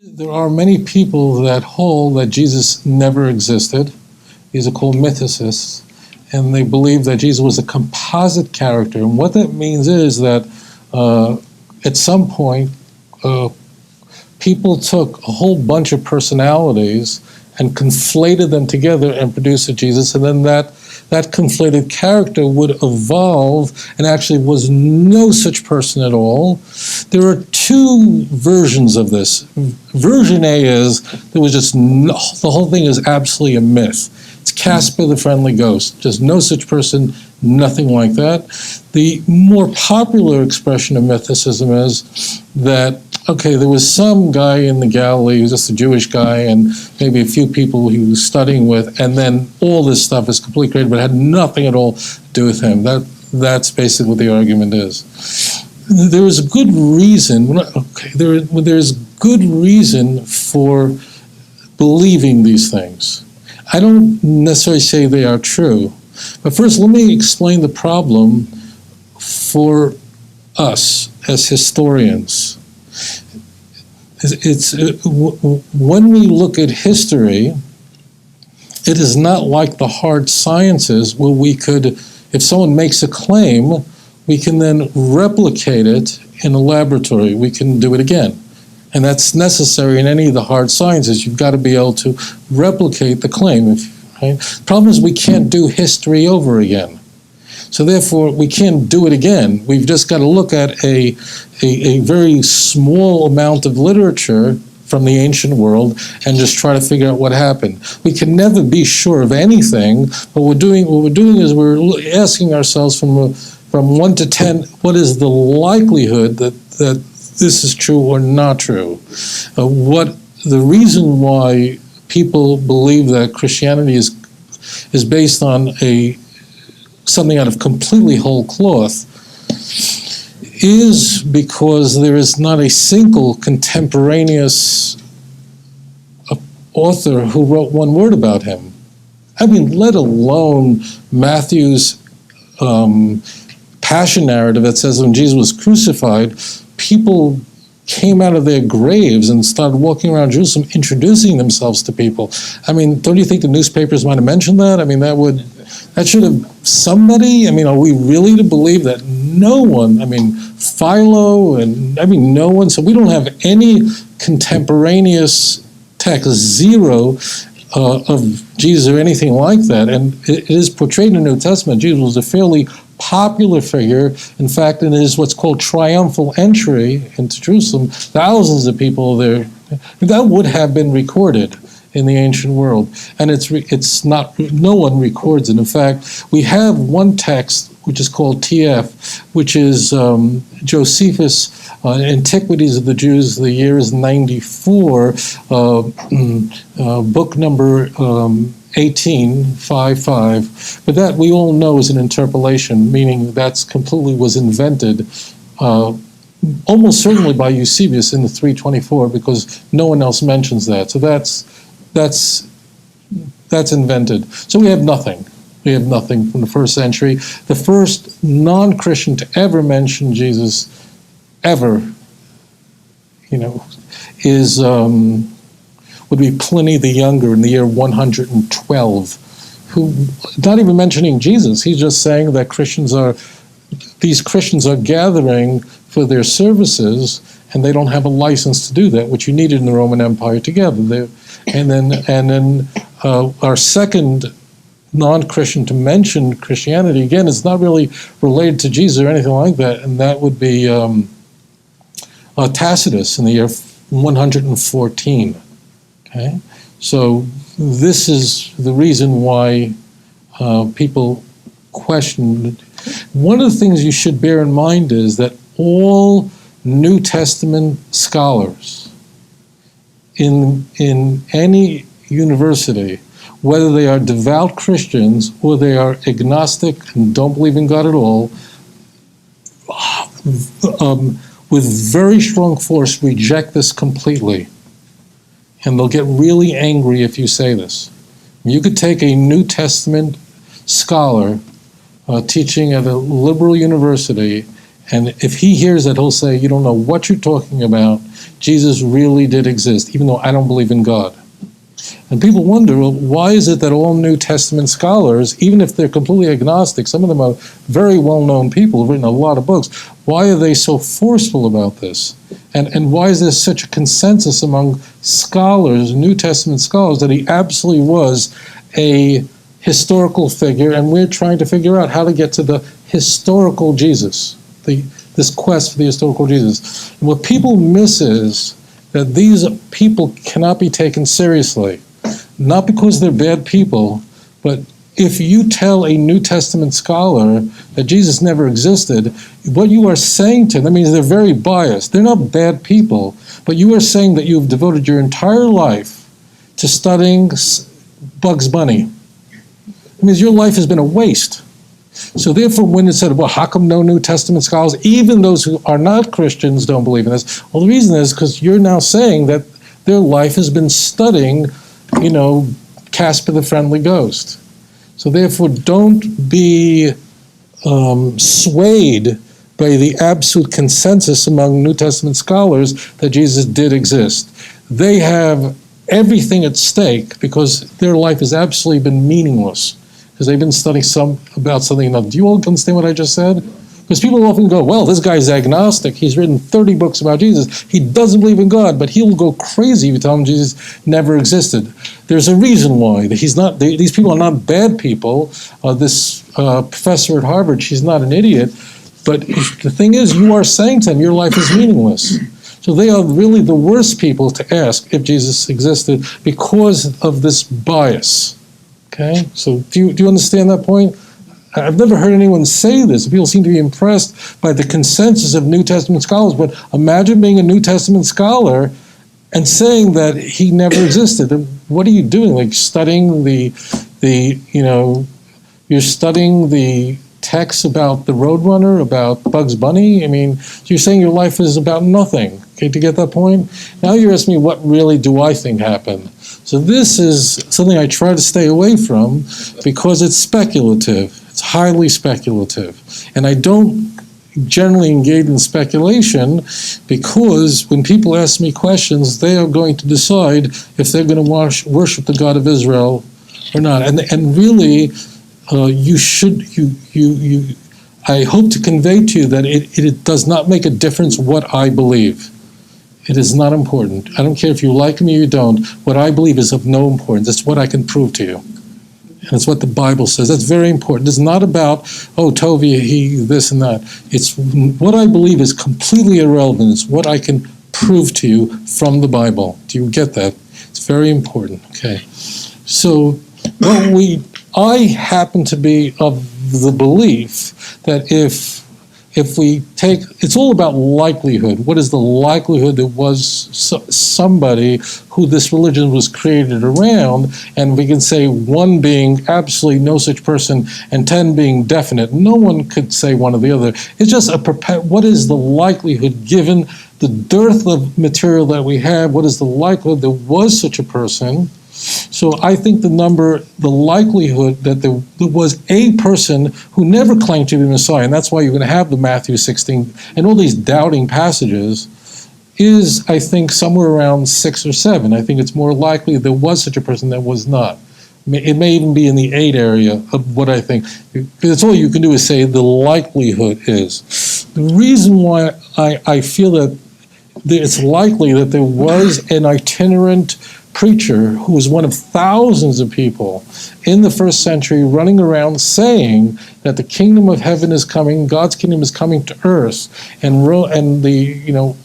There are many people that hold that Jesus never existed. These are called mythicists, and they believe that Jesus was a composite character. And what that means is that at some point, people took a whole bunch of personalities and conflated them together and produced a Jesus, and then that conflated character would evolve and actually was no such person at all. There are two versions of this. Version A is there was just the whole thing is absolutely a myth. It's Casper the Friendly Ghost, just no such person, nothing like that. The more popular expression of mythicism is that, okay, there was some guy in the Galilee who was just a Jewish guy and maybe a few people he was studying with, and then all this stuff is completely created, but had nothing at all to do with him. That's basically what the argument is. There is a good reason, there's good reason for believing these things. I don't necessarily say they are true, but first let me explain the problem for us as historians. When we look at history, it is not like the hard sciences where we could, if someone makes a claim, we can then replicate it in a laboratory. We can do it again. And that's necessary in any of the hard sciences. You've got to be able to replicate the claim. Right? The problem is we can't do history over again. So therefore, we can't do it again. We've just got to look at a very small amount of literature from the ancient world and just try to figure out what happened. We can never be sure of anything, but what we're doing is we're asking ourselves from 1 to 10, what is the likelihood that this is true or not true? What the reason why people believe that Christianity is based on something out of completely whole cloth is because there is not a single contemporaneous author who wrote one word about him. I mean, let alone Matthew's passion narrative that says when Jesus was crucified, people came out of their graves and started walking around Jerusalem introducing themselves to people. I mean, don't you think the newspapers might have mentioned that? I mean, that should have somebody, I mean, are we really to believe that no one, I mean, Philo and, I mean, no one, so we don't have any contemporaneous text, zero of Jesus or anything like that. And it is portrayed in the New Testament. Jesus was a fairly popular figure. In fact, it is what's called triumphal entry into Jerusalem. Thousands of people there. That would have been recorded in the ancient world, and it's not. No one records it. In fact, we have one text which is called TF, which is Josephus' Antiquities of the Jews. The year is 94, book number 1855. But that we all know is an interpolation, meaning that's completely was invented. Almost certainly by Eusebius in the 324, because no one else mentions that. So that's invented. So we have nothing. We have nothing from the first century. The first non-Christian to ever mention Jesus, ever, is would be Pliny the Younger in the year 112, who not even mentioning Jesus. He's just saying that these Christians are gathering for their services, and they don't have a license to do that, which you needed in the Roman Empire to gather. And then our second non-Christian to mention Christianity, again, it's not really related to Jesus or anything like that, and that would be Tacitus in the year 114. Okay, so this is the reason why people question. One of the things you should bear in mind is that all New Testament scholars in any university, whether they are devout Christians or they are agnostic and don't believe in God at all, with very strong force reject this completely. And they'll get really angry if you say this. You could take a New Testament scholar teaching at a liberal university And if he hears that, he'll say, you don't know what you're talking about. Jesus really did exist, even though I don't believe in God. And people wonder, well, why is it that all New Testament scholars, even if they're completely agnostic, some of them are very well-known people who've written a lot of books, why are they so forceful about this? And why is there such a consensus among scholars, New Testament scholars, that he absolutely was a historical figure, and we're trying to figure out how to get to the historical Jesus, this quest for the historical Jesus. And what people miss is that these people cannot be taken seriously, not because they're bad people, but if you tell a New Testament scholar that Jesus never existed, what you are saying to them means they're very biased. They're not bad people, but you are saying that you've devoted your entire life to studying Bugs Bunny. It means your life has been a waste. So therefore, when it said, well, how come no New Testament scholars, even those who are not Christians, don't believe in this? Well, the reason is because you're now saying that their life has been studying, Casper the Friendly Ghost. So therefore, don't be swayed by the absolute consensus among New Testament scholars that Jesus did exist. They have everything at stake because their life has absolutely been meaningless because they've been studying about something else. Do you all understand what I just said? Because people often go, well, this guy's agnostic. He's written 30 books about Jesus. He doesn't believe in God, but he'll go crazy if you tell him Jesus never existed. There's a reason why. These people are not bad people. This professor at Harvard, she's not an idiot. But the thing is, you are saying to them, your life is meaningless. So they are really the worst people to ask if Jesus existed because of this bias. Okay? So do you understand that point? I've never heard anyone say this. People seem to be impressed by the consensus of New Testament scholars, but imagine being a New Testament scholar and saying that he never existed. What are you doing? Like studying you're studying the texts about the Roadrunner, about Bugs Bunny? I mean, you're saying your life is about nothing. Okay, to get that point? Now you're asking me, what really do I think happened? So this is something I try to stay away from because it's speculative. It's highly speculative. And I don't generally engage in speculation because when people ask me questions, they are going to decide if they're going to worship the God of Israel or not. And really, I hope to convey to you that it does not make a difference what I believe. It is not important. I don't care if you like me or you don't. What I believe is of no importance. It's what I can prove to you. And it's what the Bible says. That's very important. It's not about, Tovia, he, this and that. It's what I believe is completely irrelevant. It's what I can prove to you from the Bible. Do you get that? It's very important. Okay. So I happen to be of the belief that if we take, it's all about likelihood. What is the likelihood there was somebody who this religion was created around, and we can say 1 being absolutely no such person and 10 being definite. No one could say one or the other. It's just what is the likelihood given the dearth of material that we have? What is the likelihood there was such a person? So I think the likelihood that there was a person who never claimed to be Messiah, and that's why you're going to have the Matthew 16 and all these doubting passages, is, I think, somewhere around 6 or 7. I think it's more likely there was such a person that was not. It may even be in the 8 area of what I think. That's all you can do is say the likelihood is. The reason why I feel that it's likely that there was an itinerant preacher who was one of thousands of people in the first century running around saying that the kingdom of heaven is coming, God's kingdom is coming to earth, and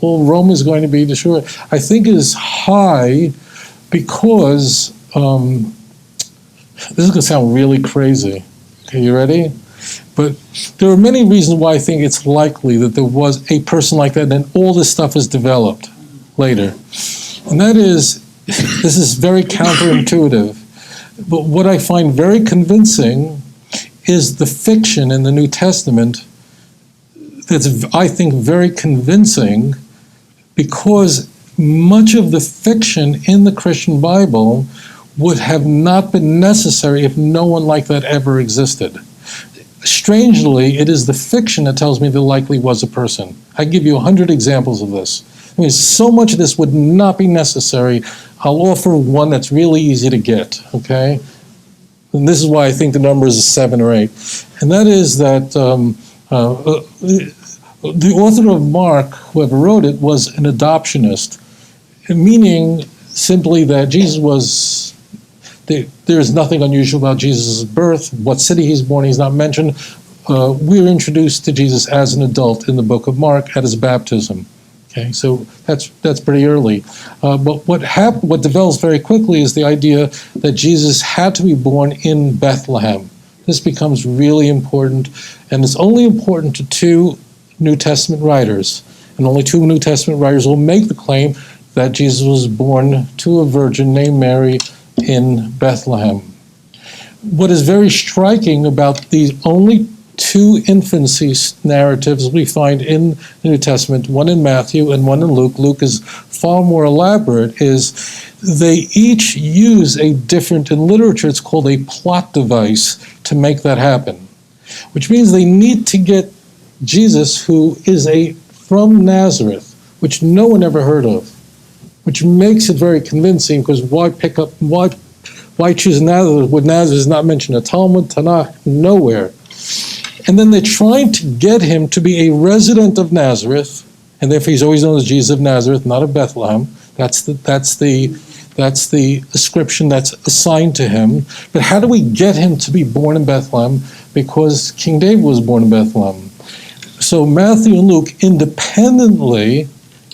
all Rome is going to be destroyed. I think it is high because this is going to sound really crazy. Okay, you ready? But there are many reasons why I think it's likely that there was a person like that, and then all this stuff is developed later. And that is, this is very counterintuitive, but what I find very convincing is the fiction in the New Testament that's, I think, very convincing because much of the fiction in the Christian Bible would have not been necessary if no one like that ever existed. strangely, it is the fiction that tells me there likely was a person. I give you 100 examples of this. I mean, so much of this would not be necessary. I'll offer one that's really easy to get, okay? And this is why I think the number is 7 or 8. And that is that the author of Mark, whoever wrote it, was an adoptionist, meaning simply that Jesus was, there is nothing unusual about Jesus' birth. What city he's born, he's not mentioned. We're introduced to Jesus as an adult in the book of Mark at his baptism. Okay, so that's pretty early. But what develops very quickly is the idea that Jesus had to be born in Bethlehem. This becomes really important, and it's only important to 2 New Testament writers, and only 2 New Testament writers will make the claim that Jesus was born to a virgin named Mary in Bethlehem. What is very striking about these only 2 infancy narratives we find in the New Testament, one in Matthew and one in Luke. Luke is far more elaborate, is they each use a different, in literature it's called a plot device to make that happen, which means they need to get Jesus, who is from Nazareth, which no one ever heard of, which makes it very convincing, because why choose Nazareth when Nazareth is not mentioned in Talmud, Tanakh, nowhere. And then they're trying to get him to be a resident of Nazareth, and therefore he's always known as Jesus of Nazareth, not of Bethlehem. That's the ascription that's assigned to him. But how do we get him to be born in Bethlehem? Because King David was born in Bethlehem. So Matthew and Luke independently,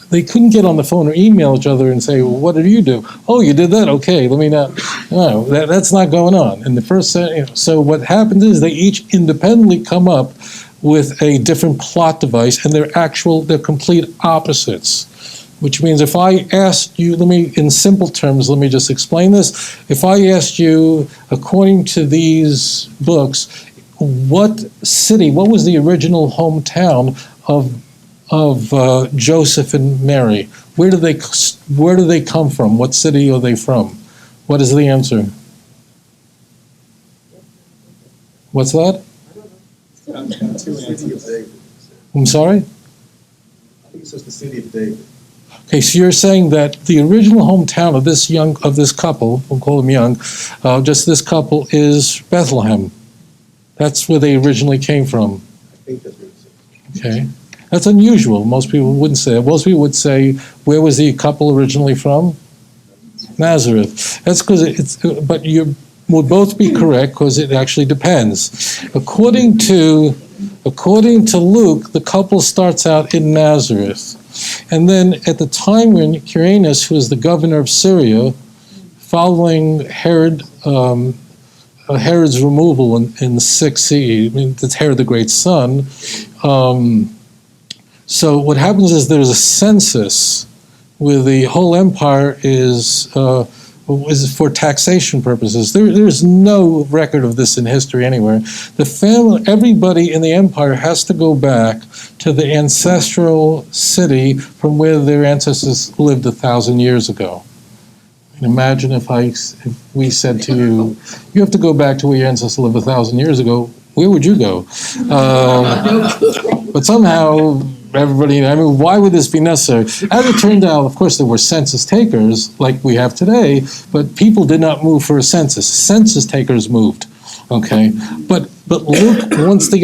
they couldn't get on the phone or email each other and say, well, what did you do? Oh, you did that? Okay, let me not. No, that's not going on. In the first, so what happens is they each independently come up with a different plot device, and they're complete opposites. Which means if I asked you, in simple terms, let me just explain this. If I asked you, according to these books, what was the original hometown of Joseph and Mary? Where do they come from? What city are they from? What is the answer? What's that? I'm sorry? I think it says the city of David. Okay, so you're saying that the original hometown of this couple, we'll call them young, just this couple, is Bethlehem. That's where they originally came from. I think that's what it says. Okay, that's unusual. Most people wouldn't say that. Most people would say, where was the couple originally from? Nazareth. That's because but you would both be correct, because it actually depends. According to Luke, the couple starts out in Nazareth. And then at the time when Quirinus, who is the governor of Syria, following Herod's removal in the 6th CE, it's Herod the Great's son, so what happens is there's a census where the whole empire is for taxation purposes. There's no record of this in history anywhere. Everybody in the empire has to go back to the ancestral city from where their ancestors lived 1,000 years ago. And imagine if we said to you, you have to go back to where your ancestors lived 1,000 years ago. Where would you go? But somehow everybody, why would this be necessary? As it turned out, of course, there were census takers like we have today, but people did not move for a census. Census takers moved, okay? But Luke wants to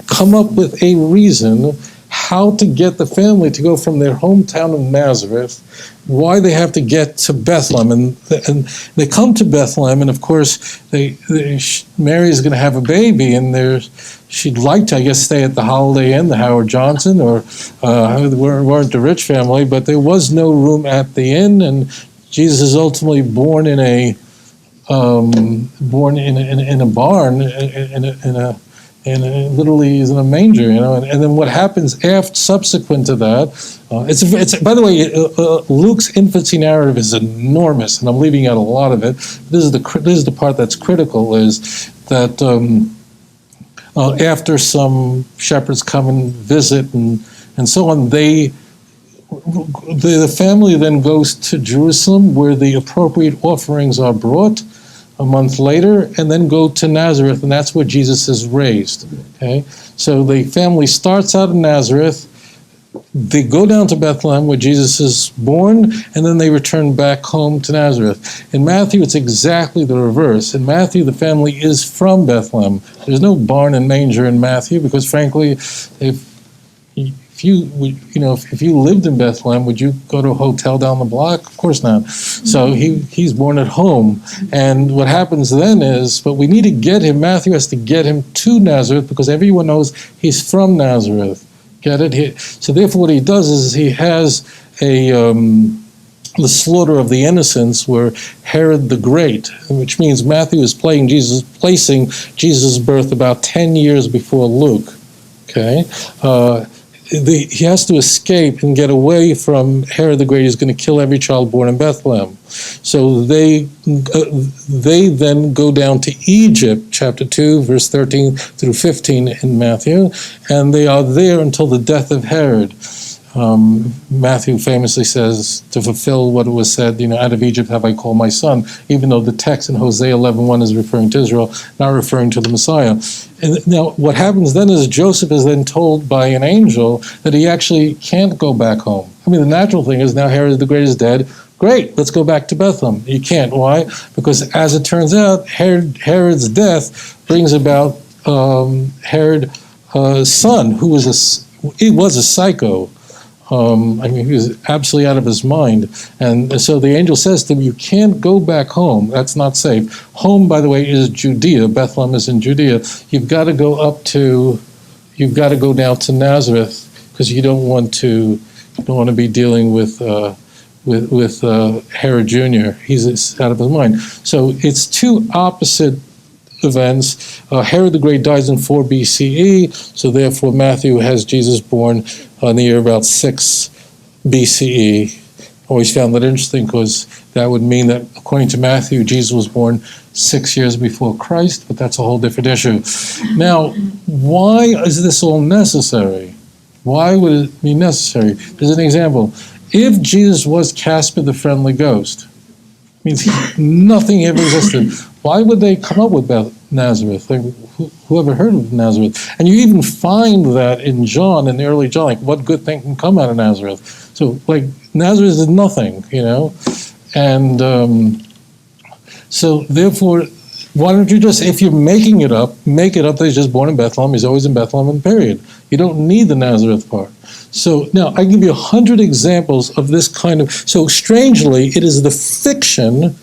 come up with a reason how to get the family to go from their hometown of Nazareth, why they have to get to Bethlehem. And they come to Bethlehem, and of course, Mary's going to have a baby, and she'd like to, I guess, stay at the Holiday Inn, the Howard Johnson, or weren't a rich family, but there was no room at the inn, and Jesus is ultimately born in a barn, and literally is in a manger, and then what happens subsequent to that, it's by the way, Luke's infancy narrative is enormous, and I'm leaving out a lot of it. This is the part that's critical, is that after some shepherds come and visit and so on, the family then goes to Jerusalem, where the appropriate offerings are brought. a month later, and then go to Nazareth, and that's where Jesus is raised. Okay, so the family starts out in Nazareth. They go down to Bethlehem where Jesus is born, and then they return back home to Nazareth. In Matthew, it's exactly the reverse. In Matthew, the family is from Bethlehem. There's no barn and manger in Matthew because, frankly, if you lived in Bethlehem, would you go to a hotel down the block? Of course not. So he's born at home. And what happens then is, but we need to get him, Matthew has to get him to Nazareth because everyone knows he's from Nazareth. Get it? So therefore what he does is he has the slaughter of the innocents where Herod the Great, which means Matthew is placing Jesus' birth about 10 years before Luke. Okay? He has to escape and get away from Herod the Great. He's going to kill every child born in Bethlehem. So they then go down to Egypt, chapter 2, verse 13 through 15 in Matthew, and they are there until the death of Herod. Matthew famously says, to fulfill what was said, out of Egypt have I called my son, even though the text in Hosea 11:1 is referring to Israel, not referring to the Messiah. And now, what happens then is Joseph is then told by an angel that he actually can't go back home. I mean, the natural thing is now Herod the Great is dead. Great, let's go back to Bethlehem. You can't. Why? Because as it turns out, Herod's death brings about Herod's son, who was a psycho. He was absolutely out of his mind. And so the angel says to him, you can't go back home. That's not safe. Home, by the way, is Judea. Bethlehem is in Judea. You've got to go down to Nazareth because you don't want to be dealing with Herod Jr. He's out of his mind. So it's two opposite events. Herod the Great dies in 4 BCE, so therefore Matthew has Jesus born in the year about 6 BCE. Always found that interesting because that would mean that according to Matthew, Jesus was born 6 years before Christ, but that's a whole different issue. Now, why is this all necessary? Why would it be necessary? There's an example. If Jesus was Casper the Friendly Ghost, means nothing ever existed. Why would they come up with Nazareth? Like, who ever heard of Nazareth? And you even find that in John, in the early John, like, what good thing can come out of Nazareth? So, like, Nazareth is nothing, And so, therefore, why don't you just, if you're making it up that he's just born in Bethlehem, he's always in Bethlehem, period. You don't need the Nazareth part. So now I give you 100 examples of this kind of, so strangely, it is the fiction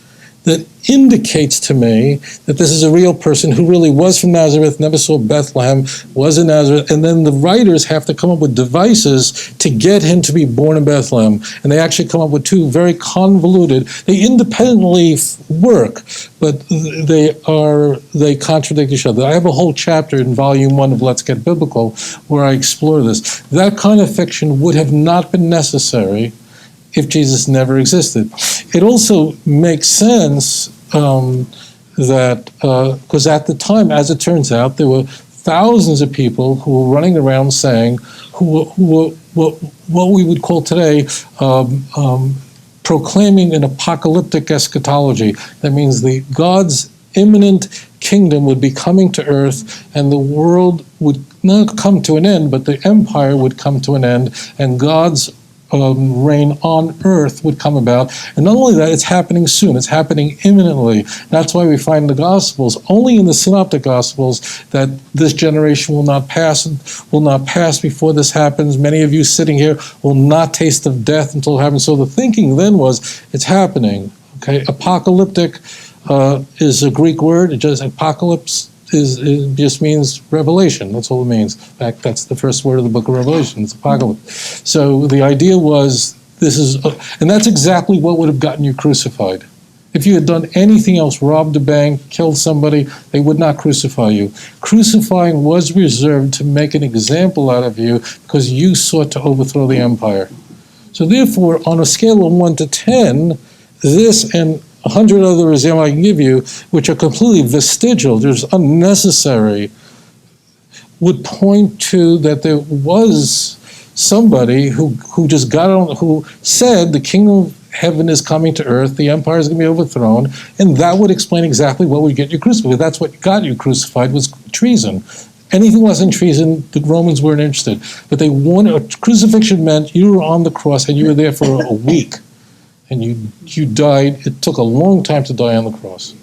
that indicates to me that this is a real person who really was from Nazareth, never saw Bethlehem, was in Nazareth, and then the writers have to come up with devices to get him to be born in Bethlehem. And they actually come up with two very convoluted, they independently work, but they contradict each other. I have a whole chapter in volume 1 of Let's Get Biblical where I explore this. That kind of fiction would have not been necessary if Jesus never existed. It also makes sense that, because at the time, as it turns out, there were thousands of people who were running around saying, who were what we would call today proclaiming an apocalyptic eschatology. That means God's imminent kingdom would be coming to earth, and the world would not come to an end, but the empire would come to an end, and God's reign on earth would come about. And not only that, it's happening soon. It's happening imminently. That's why we find in the Gospels, only in the Synoptic Gospels, that this generation will not pass before this happens. Many of you sitting here will not taste of death until it happens. So the thinking then was, it's happening. Okay, apocalyptic is a Greek word. It just apocalypse. It just means revelation. That's all it means. In fact, that's the first word of the book of Revelation. It's apocalypse. So the idea was, and that's exactly what would have gotten you crucified. If you had done anything else, robbed a bank, killed somebody, they would not crucify you. Crucifying was reserved to make an example out of you because you sought to overthrow the empire. So therefore, on a scale of 1 to 10, this and 100 other examples I can give you, which are completely vestigial, there's unnecessary, would point to that there was somebody who just got on, who said the kingdom of heaven is coming to earth, the empire is going to be overthrown, and that would explain exactly what would get you crucified. That's what got you crucified, was treason. Anything less than treason, the Romans weren't interested. But they wanted, crucifixion meant you were on the cross and you were there for a week. And you died. It took a long time to die on the cross.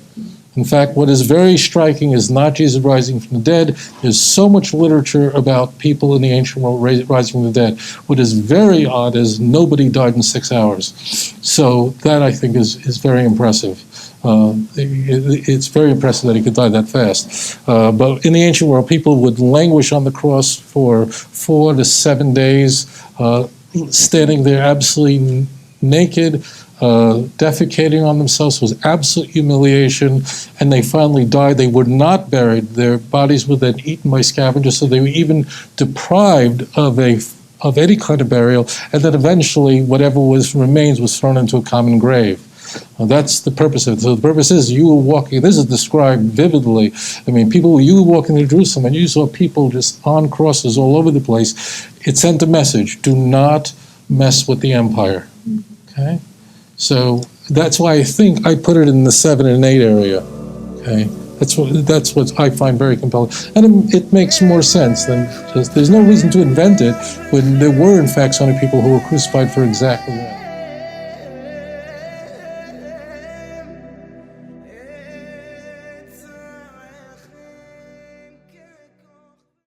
In fact, what is very striking is not Jesus rising from the dead. There's so much literature about people in the ancient world rising from the dead. What is very odd is nobody died in 6 hours. So that, I think, is very impressive. It's very impressive that he could die that fast. But in the ancient world, people would languish on the cross for 4 to 7 days, standing there absolutely naked, defecating on themselves. Was absolute humiliation, and they finally died. They were not buried. Their bodies were then eaten by scavengers, so they were even deprived of any kind of burial, and then eventually whatever remains was thrown into a common grave. That's the purpose of it. So the purpose is you were walking, this is described vividly. I mean, you were walking through Jerusalem and you saw people just on crosses all over the place. It sent a message: do not mess with the empire. Okay? So that's why I think I put it in the 7 and 8 area. Okay? That's what I find very compelling. And it makes more sense than just, there's no reason to invent it when there were in fact so many people who were crucified for exactly that.